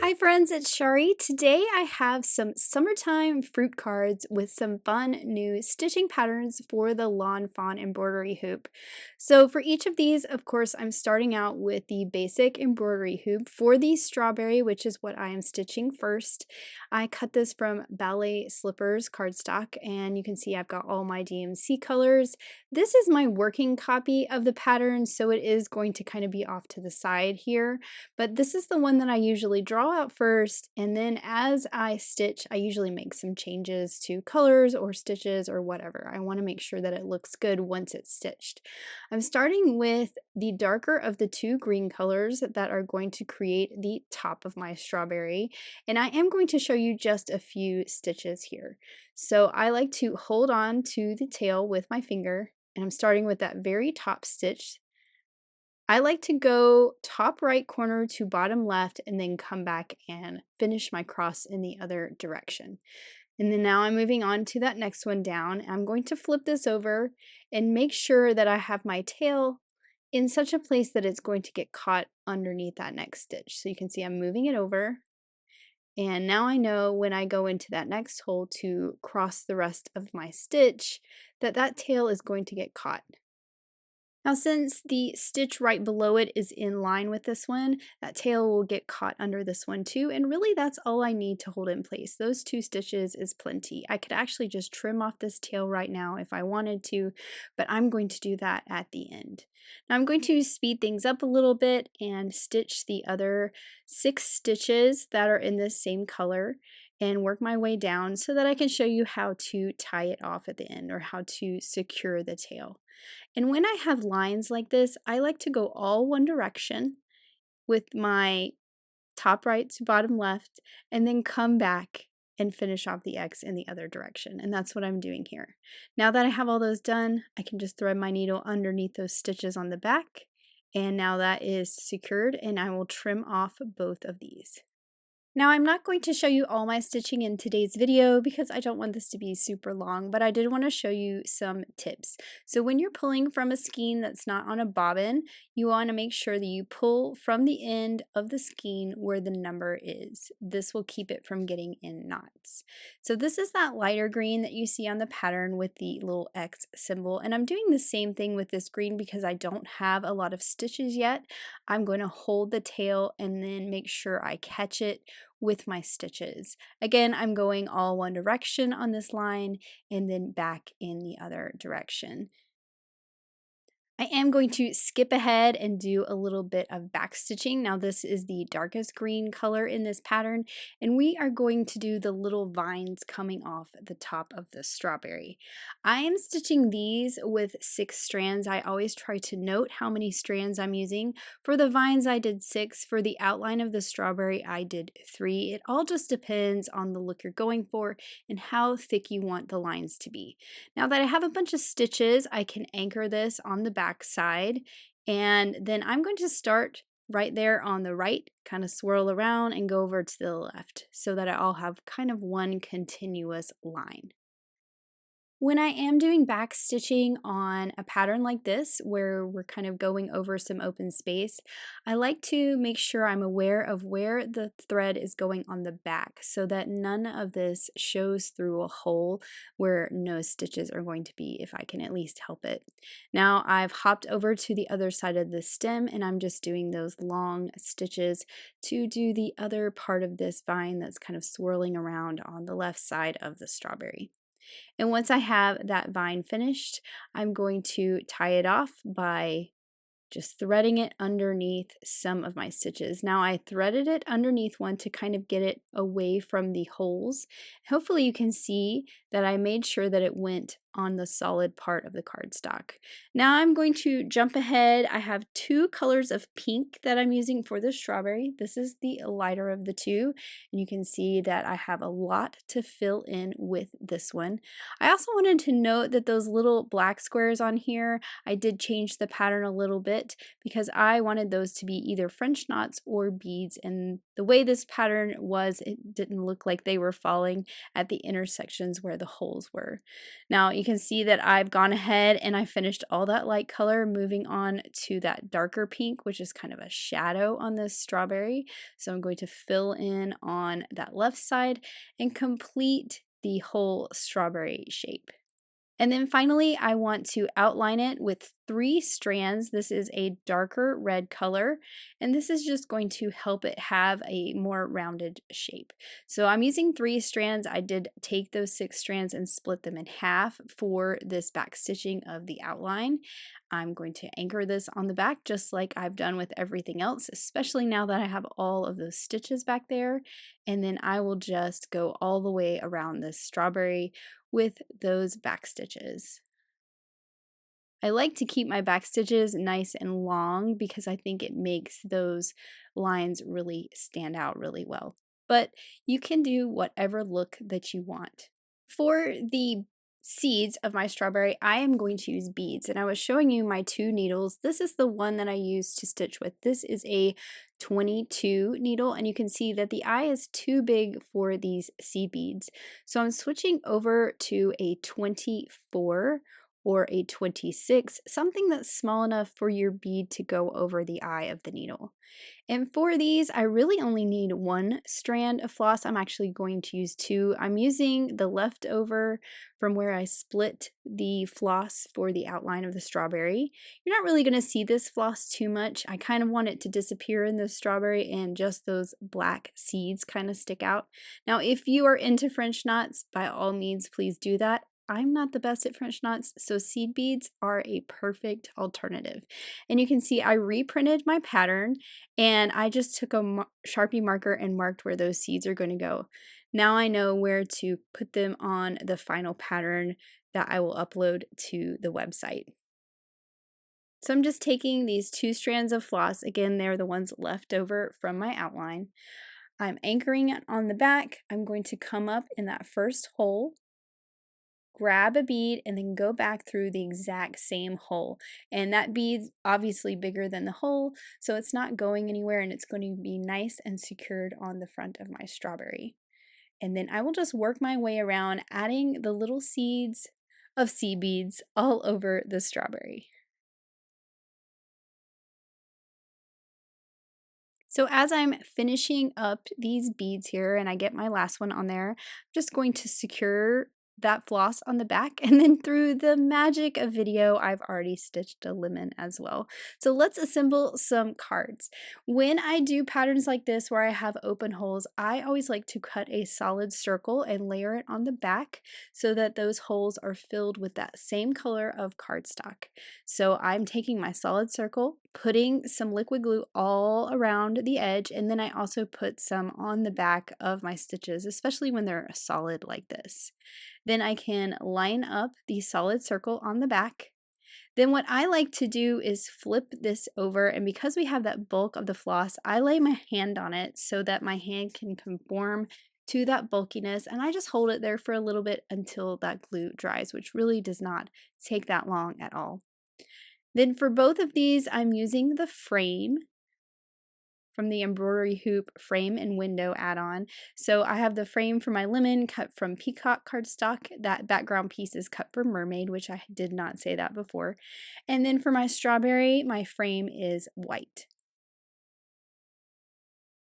Hi friends, it's Shari. Today I have some summertime fruit cards with some fun new stitching patterns for the Lawn Fawn Embroidery Hoop. So for each of these, of course, I'm starting out with the basic embroidery hoop for the strawberry, which is what I am stitching first. I cut this from Ballet Slippers cardstock, and you can see I've got all my DMC colors. This is my working copy of the pattern, so it is going to kind of be off to the side here. But this is the one that I usually draw out first, and then as I stitch, I usually make some changes to colors or stitches or whatever. I want to make sure that it looks good once it's stitched. I'm starting with the darker of the two green colors that are going to create the top of my strawberry, and I am going to show you just a few stitches here. So I like to hold on to the tail with my finger, and I'm starting with that very top stitch. I like to go top right corner to bottom left and then come back and finish my cross in the other direction. And then now I'm moving on to that next one down. I'm going to flip this over and make sure that I have my tail in such a place that it's going to get caught underneath that next stitch. So you can see I'm moving it over. And now I know when I go into that next hole to cross the rest of my stitch that that tail is going to get caught. Now since the stitch right below it is in line with this one, that tail will get caught under this one too, and really that's all I need to hold in place. Those two stitches is plenty. I could actually just trim off this tail right now if I wanted to, but I'm going to do that at the end. Now I'm going to speed things up a little bit and stitch the other 6 stitches that are in this same color and work my way down so that I can show you how to tie it off at the end or how to secure the tail. And when I have lines like this, I like to go all one direction with my top right to bottom left and then come back and finish off the X in the other direction. And that's what I'm doing here. Now that I have all those done, I can just thread my needle underneath those stitches on the back. And now that is secured, and I will trim off both of these. Now I'm not going to show you all my stitching in today's video because I don't want this to be super long, but I did want to show you some tips. So when you're pulling from a skein that's not on a bobbin, you want to make sure that you pull from the end of the skein where the number is. This will keep it from getting in knots. So this is that lighter green that you see on the pattern with the little X symbol, and I'm doing the same thing with this green because I don't have a lot of stitches yet. I'm going to hold the tail and then make sure I catch it with my stitches. Again, I'm going all one direction on this line and then back in the other direction. I am going to skip ahead and do a little bit of back stitching. Now this is the darkest green color in this pattern, and we are going to do the little vines coming off the top of the strawberry. I am stitching these with 6 strands. I always try to note how many strands I'm using. For the vines I did 6, for the outline of the strawberry I did 3. It all just depends on the look you're going for and how thick you want the lines to be. Now that I have a bunch of stitches, I can anchor this on the back side, and then I'm going to start right there on the right, kind of swirl around and go over to the left so that I all have kind of one continuous line. When I am doing back stitching on a pattern like this, where we're kind of going over some open space, I like to make sure I'm aware of where the thread is going on the back so that none of this shows through a hole where no stitches are going to be, if I can at least help it. Now I've hopped over to the other side of the stem and I'm just doing those long stitches to do the other part of this vine that's kind of swirling around on the left side of the strawberry. And once I have that vine finished, I'm going to tie it off by just threading it underneath some of my stitches. Now I threaded it underneath one to kind of get it away from the holes. Hopefully you can see that I made sure that it went on the solid part of the cardstock. Now I'm going to jump ahead. I have 2 colors of pink that I'm using for the strawberry. This is the lighter of the two, and you can see that I have a lot to fill in with this one. I also wanted to note that those little black squares on here, I did change the pattern a little bit because I wanted those to be either French knots or beads, and the way this pattern was, it didn't look like they were falling at the intersections where the holes were. Now you can see that I've gone ahead and I finished all that light color, moving on to that darker pink, which is kind of a shadow on this strawberry. So I'm going to fill in on that left side and complete the whole strawberry shape. And then finally, I want to outline it with 3 strands. This is a darker red color, and this is just going to help it have a more rounded shape. So I'm using 3 strands. I did take those 6 strands and split them in half for this back stitching of the outline. I'm going to anchor this on the back just like I've done with everything else, especially now that I have all of those stitches back there. And then I will just go all the way around this strawberry with those back stitches. I like to keep my back stitches nice and long because I think it makes those lines really stand out really well. But you can do whatever look that you want. For the seeds of my strawberry, I am going to use beads, and I was showing you my 2 needles. This is the one that I use to stitch with. This is a 22 needle, and you can see that the eye is too big for these seed beads. So I'm switching over to a 24 or a 26, something that's small enough for your bead to go over the eye of the needle. And for these, I really only need 1 strand of floss. I'm actually going to use 2. I'm using the leftover from where I split the floss for the outline of the strawberry. You're not really going to see this floss too much. I kind of want it to disappear in the strawberry and just those black seeds kind of stick out. Now, if you are into French knots, by all means, please do that. I'm not the best at French knots, so seed beads are a perfect alternative. And you can see I reprinted my pattern and I just took a Sharpie marker and marked where those seeds are going to go. Now I know where to put them on the final pattern that I will upload to the website. So I'm just taking these 2 strands of floss, again they're the ones left over from my outline. I'm anchoring it on the back. I'm going to come up in that first hole, grab a bead, and then go back through the exact same hole. And that bead's obviously bigger than the hole, so it's not going anywhere and it's going to be nice and secured on the front of my strawberry. And then I will just work my way around, adding the little seeds of seed beads all over the strawberry. So as I'm finishing up these beads here and I get my last one on there, I'm just going to secure that floss on the back, and then through the magic of video, I've already stitched a lemon as well. So let's assemble some cards. When I do patterns like this where I have open holes, I always like to cut a solid circle and layer it on the back so that those holes are filled with that same color of cardstock. So I'm taking my solid circle, putting some liquid glue all around the edge, and then I also put some on the back of my stitches, especially when they're solid like this. Then I can line up the solid circle on the back. Then what I like to do is flip this over, and because we have that bulk of the floss, I lay my hand on it so that my hand can conform to that bulkiness, and I just hold it there for a little bit until that glue dries, which really does not take that long at all. Then for both of these, I'm using the frame from the Embroidery Hoop frame and window add-on. So I have the frame for my lemon cut from peacock cardstock. That background piece is cut from mermaid, which I did not say that before. And then for my strawberry, my frame is white.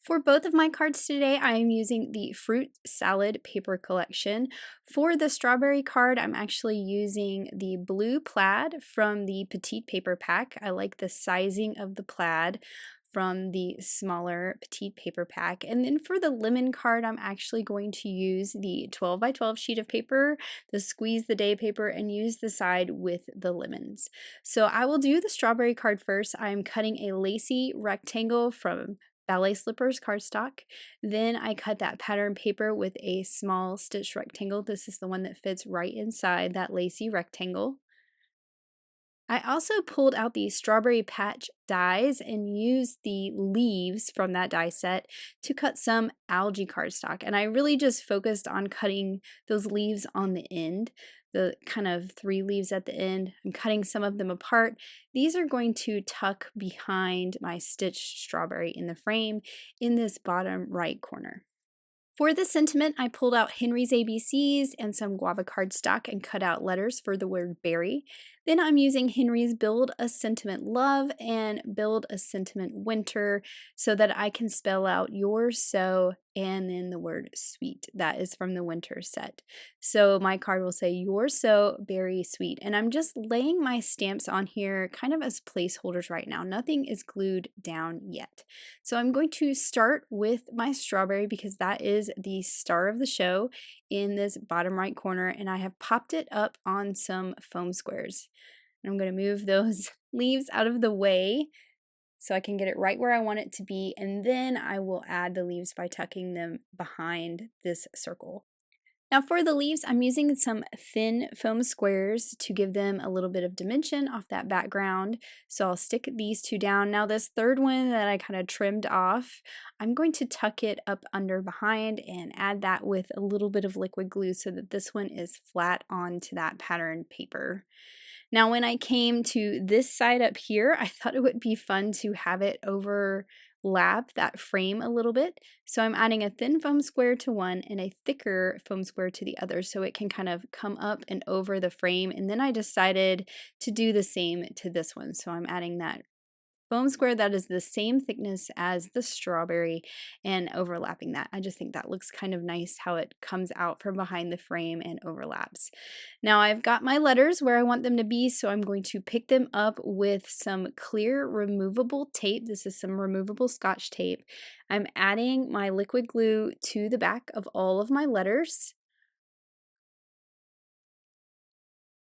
For both of my cards today, I am using the Fruit Salad Paper Collection. For the strawberry card, I'm actually using the blue plaid from the Petite Paper Pack. I like the sizing of the plaid from the smaller Petite Paper Pack. And then for the lemon card, I'm actually going to use the 12 by 12 sheet of paper, the Squeeze the Day paper, and use the side with the lemons. So I will do the strawberry card first. I'm cutting a lacy rectangle from ballet slippers cardstock. Then I cut that pattern paper with a small stitch rectangle. This is the one that fits right inside that lacy rectangle. I also pulled out the strawberry patch dies and used the leaves from that die set to cut some algae cardstock. And I really just focused on cutting those leaves on the end, the kind of 3 leaves at the end. I'm cutting some of them apart. These are going to tuck behind my stitched strawberry in the frame in this bottom right corner. For the sentiment, I pulled out Henry's ABCs and some guava cardstock and cut out letters for the word berry. Then I'm using Henry's Build a Sentiment Love and Build a Sentiment Winter so that I can spell out your so and then the word sweet. That is from the winter set. So my card will say you're so very sweet. And I'm just laying my stamps on here kind of as placeholders right now. Nothing is glued down yet. So I'm going to start with my strawberry because that is the star of the show in this bottom right corner, and I have popped it up on some foam squares. And I'm going to move those leaves out of the way so I can get it right where I want it to be, and then I will add the leaves by tucking them behind this circle. Now for the leaves, I'm using some thin foam squares to give them a little bit of dimension off that background. So I'll stick these two down. Now this third one that I kind of trimmed off, I'm going to tuck it up under behind and add that with a little bit of liquid glue so that this one is flat onto that pattern paper. Now when I came to this side up here, I thought it would be fun to have it overlap that frame a little bit. So I'm adding a thin foam square to one and a thicker foam square to the other so it can kind of come up and over the frame. And then I decided to do the same to this one. So I'm adding that foam square that is the same thickness as the strawberry and overlapping that. I just think that looks kind of nice how it comes out from behind the frame and overlaps. Now I've got my letters where I want them to be, so I'm going to pick them up with some clear removable tape. This is some removable Scotch tape. I'm adding my liquid glue to the back of all of my letters.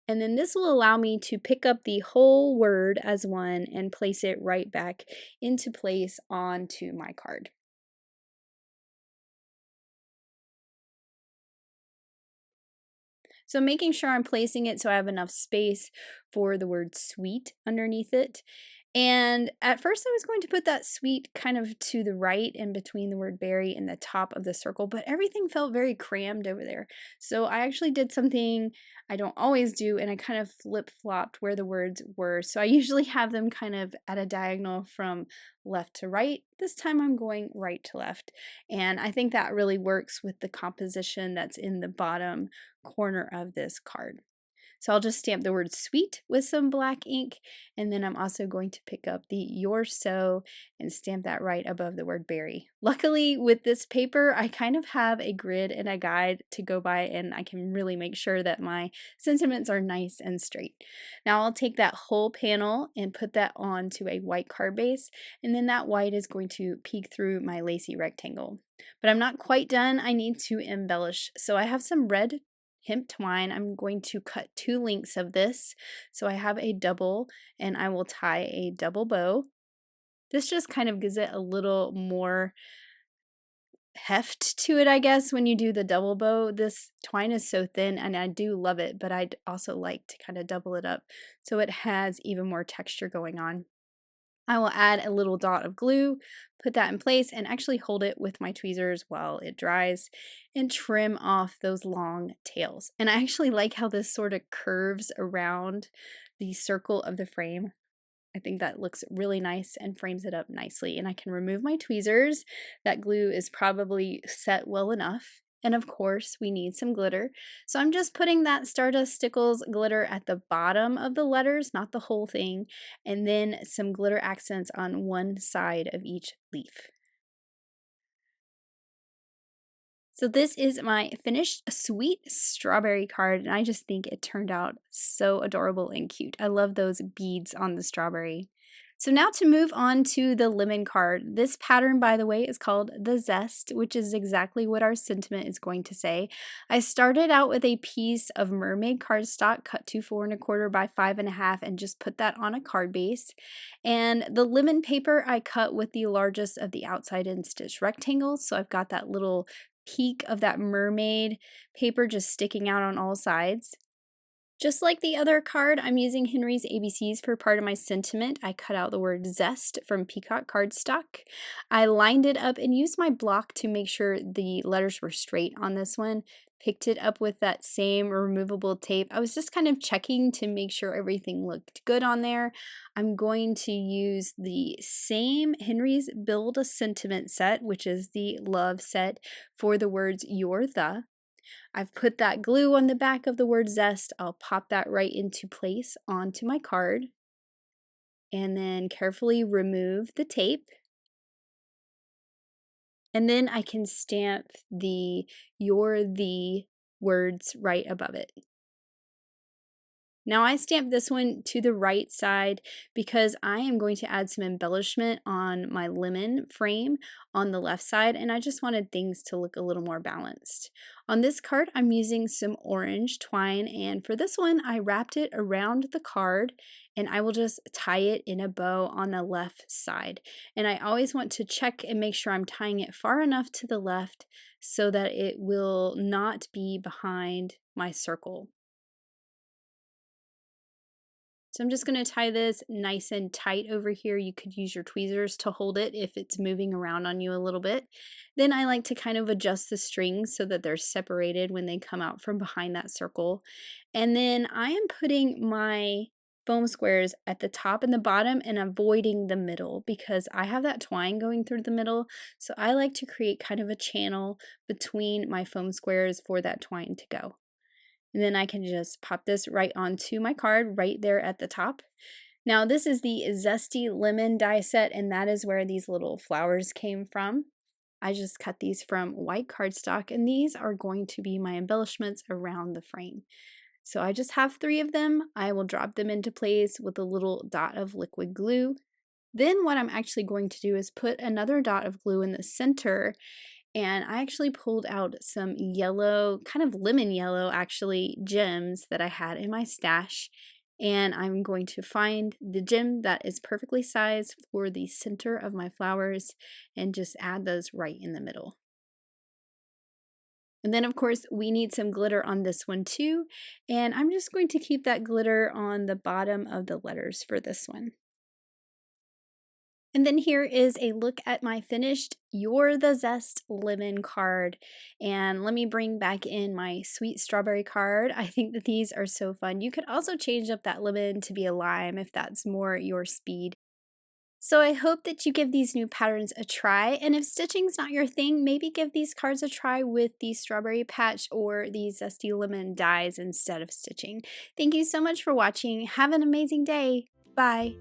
And then this will allow me to pick up the whole word as one and place it right back into place onto my card. So making sure I'm placing it so I have enough space for the word sweet underneath it. And at first I was going to put that sweet kind of to the right in between the word berry and the top of the circle, but everything felt very crammed over there. So I actually did something I don't always do, and I kind of flip-flopped where the words were. So I usually have them kind of at a diagonal from left to right. This time I'm going right to left. And I think that really works with the composition that's in the bottom corner of this card. So I'll just stamp the word sweet with some black ink, and then I'm also going to pick up the your so and stamp that right above the word berry. Luckily with this paper, I kind of have a grid and a guide to go by, and I can really make sure that my sentiments are nice and straight. Now I'll take that whole panel and put that onto a white card base, and then that white is going to peek through my lacy rectangle. But I'm not quite done. I need to embellish. So I have some red hemp twine. I'm going to cut 2 lengths of this. So I have a double and I will tie a double bow. This just kind of gives it a little more heft to it, I guess, when you do the double bow. This twine is so thin and I do love it, but I'd also like to kind of double it up so it has even more texture going on. I will add a little dot of glue, put that in place, and actually hold it with my tweezers while it dries and trim off those long tails. And I actually like how this sort of curves around the circle of the frame. I think that looks really nice and frames it up nicely. And I can remove my tweezers. That glue is probably set well enough. And of course, we need some glitter. So I'm just putting that Stardust Stickles glitter at the bottom of the letters, not the whole thing, and then some glitter accents on one side of each leaf. So this is my finished sweet strawberry card, and I just think it turned out so adorable and cute. I love those beads on the strawberry. So now to move on to the lemon card. This pattern, by the way, is called the Zest, which is exactly what our sentiment is going to say. I started out with a piece of mermaid cardstock cut to 4 1/4 by 5 1/2 and just put that on a card base. And the lemon paper I cut with the largest of the outside in stitch rectangles. So I've got that little peak of that mermaid paper just sticking out on all sides. Just like the other card, I'm using Henry's ABCs for part of my sentiment. I cut out the word zest from Peacock cardstock. I lined it up and used my block to make sure the letters were straight on this one. Picked it up with that same removable tape. I was just kind of checking to make sure everything looked good on there. I'm going to use the same Henry's Build a Sentiment set, which is the love set, for the words you're the. I've put that glue on the back of the word zest. I'll pop that right into place onto my card and then carefully remove the tape. And then I can stamp the you're the words right above it. Now I stamped this one to the right side because I am going to add some embellishment on my lemon frame on the left side, and I just wanted things to look a little more balanced. On this card, I'm using some orange twine, and for this one, I wrapped it around the card, and I will just tie it in a bow on the left side. And I always want to check and make sure I'm tying it far enough to the left so that it will not be behind my circle. So I'm just going to tie this nice and tight over here. You could use your tweezers to hold it if it's moving around on you a little bit. Then I like to kind of adjust the strings so that they're separated when they come out from behind that circle. And then I am putting my foam squares at the top and the bottom and avoiding the middle because I have that twine going through the middle. So I like to create kind of a channel between my foam squares for that twine to go. And then I can just pop this right onto my card right there at the top. Now this is the Zesty Lemon die set, and that is where these little flowers came from. I just cut these from white cardstock, and these are going to be my embellishments around the frame. So I just have 3 of them. I will drop them into place with a little dot of liquid glue. Then what I'm actually going to do is put another dot of glue in the center, and I actually pulled out some yellow, kind of lemon yellow actually, gems that I had in my stash. And I'm going to find the gem that is perfectly sized for the center of my flowers and just add those right in the middle. And then of course we need some glitter on this one too. And I'm just going to keep that glitter on the bottom of the letters for this one. And then here is a look at my finished You're the Zest lemon card. And let me bring back in my sweet strawberry card. I think that these are so fun. You could also change up that lemon to be a lime if that's more your speed. So I hope that you give these new patterns a try. And if stitching's not your thing, maybe give these cards a try with the strawberry patch or the zesty lemon dies instead of stitching. Thank you so much for watching. Have an amazing day. Bye.